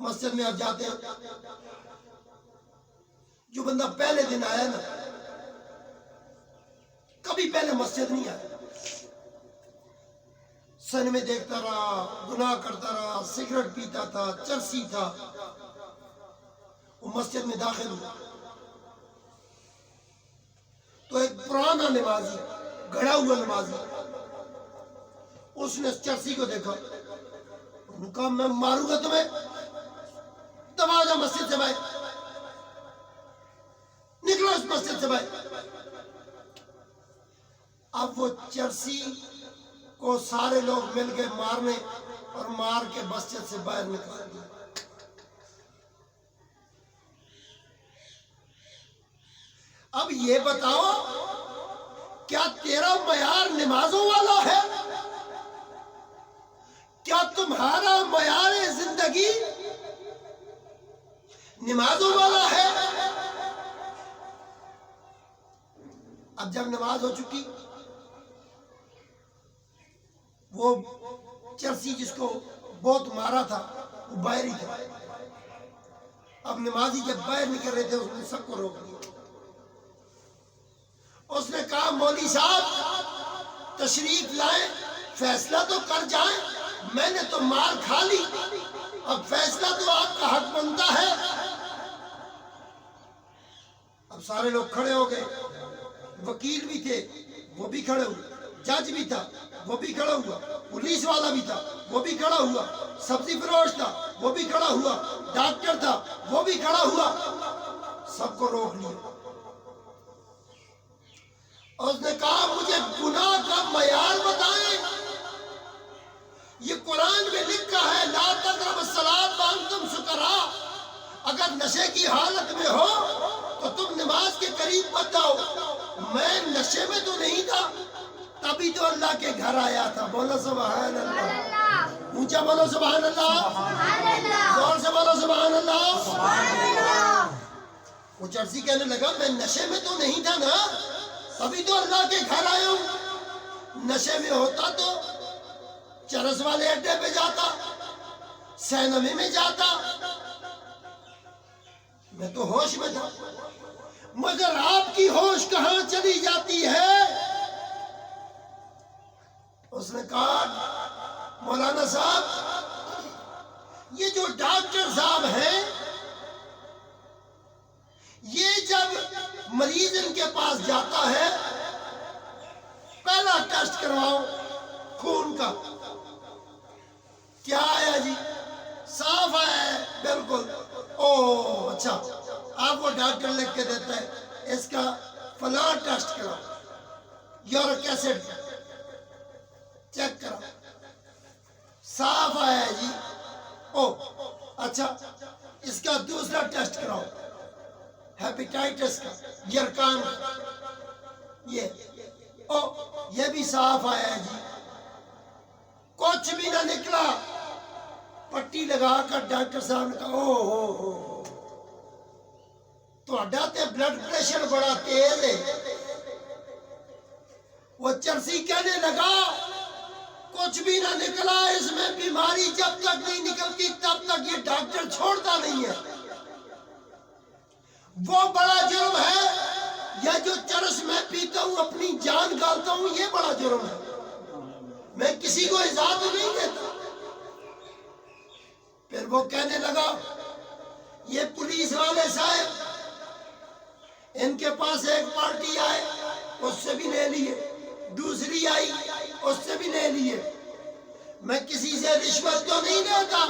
مسجد میں آپ جاتے ہیں، جو بندہ پہلے دن آیا نا، کبھی پہلے مسجد نہیں آیا، سن میں دیکھتا رہا، گناہ کرتا رہا، سگریٹ پیتا تھا، چرسی تھا، وہ مسجد میں داخل ہوا تو ایک پرانا نمازی، گھڑا ہوا نمازی، اس نے چرسی کو دیکھا، انہوں نے کہا میں ماروں گا تمہیں، دبا جا مسجد سے باہر، نکلو اس مسجد سے باہر۔ اب وہ چرسی کو سارے لوگ مل کے مارنے اور مار کے مسجد سے باہر نکال دیا۔ اب یہ بتاؤ کیا تیرا معیار نمازوں والا ہے؟ کیا تمہارا معیار زندگی نمازوں والا ہے؟ اب جب نماز ہو چکی، وہ چرسی جس کو بہت مارا تھا وہ باہر ہی تھا۔ اب نمازی جب باہر نکل رہے تھے اس نے سب کو روک دیا، اس نے کہا مولوی صاحب تشریف لائیں، فیصلہ تو کر جائیں، میں نے تو مار کھا لی، اب فیصلہ تو آپ کا حق بنتا ہے۔ اب سارے لوگ کھڑے ہو گئے، وکیل بھی تھے وہ بھی کھڑے ہوئے، جج بھی تھا وہ بھی کھڑا ہوا، پولیس والا بھی تھا وہ بھی کھڑا ہوا، سبزی فروش تھا وہ بھی کھڑا ہوا، ڈاکٹر تھا وہ بھی کھڑا ہوا، سب کو روک لیا۔ اور اس نے کہا مجھے گناہ کا معیار بتائیں، یہ قرآن میں لکھا ہے لا تقربوا الصلاۃ وانتم سکراء، اگر نشے کی حالت میں ہو تو تم نماز کے قریب مت جاؤ۔ میں نشے میں تو نہیں تھا، تبھی تو اللہ کے گھر آیا تھا۔ بولو سبحان اللہ، اونچا بولو سبحان اللہ، زور سے بولو سبحان اللہ۔ وہ چرسی کہنے لگا میں نشے میں تو نہیں تھا نا، تبھی تو اللہ کے گھر آیا ہوں، نشے میں ہوتا تو چرس والے اڈے پہ جاتا، سینمے میں جاتا، میں تو ہوش میں تھا، مگر آپ کی ہوش کہاں چلی جاتی ہے؟ اس نے کہا مولانا صاحب یہ جو ڈاکٹر صاحب ہیں یہ جب مریض ان کے پاس جاتا ہے پہلا ٹیسٹ کرواؤ خون کا، کیا آیا جی؟ صاف آیا ہے بالکل۔ او اچھا، آپ وہ ڈاکٹر لکھ کے دیتا ہے اس کا فلاں ٹیسٹ کراؤ، یورک ایسڈ چیک کرو، صاف آیا ہے جی۔ او اچھا، اس کا دوسرا ٹیسٹ کراؤ ہیپیٹائٹس کا، یرکان کا، یہ او یہ بھی صاف آیا ہے جی۔ کچھ بھی نہ نکلا، پٹی لگا کر ڈاکٹر صاحب نے کہا او ہو تہاڈا تے بلڈ پریشر بڑا تیز ہے۔ وہ چرسی کہنے لگا کچھ بھی نہ نکلا، اس میں بیماری جب تک نہیں نکلتی تب تک یہ ڈاکٹر چھوڑتا نہیں ہے۔ وہ بڑا جرم ہے، یا جو چرس میں پیتا ہوں اپنی جان گالتا ہوں یہ بڑا جرم ہے، میں کسی کو اجازت نہیں دیتا۔ پھر وہ کہنے لگا یہ پولیس والے صاحب ان کے پاس ایک پارٹی آئے اس سے بھی لے لیے، دوسری آئی اس سے بھی لے لیے، میں کسی سے رشوت تو نہیں لیتا،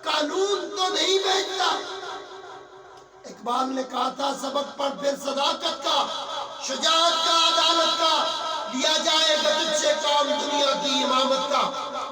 قانون تو نہیں بیچتا۔ اقبال نے کہا تھا سبق پڑھ پھر صداقت کا، شجاعت کا، عدالت کا، لیا جائے گا تجھ سے کام دنیا کی امامت کا۔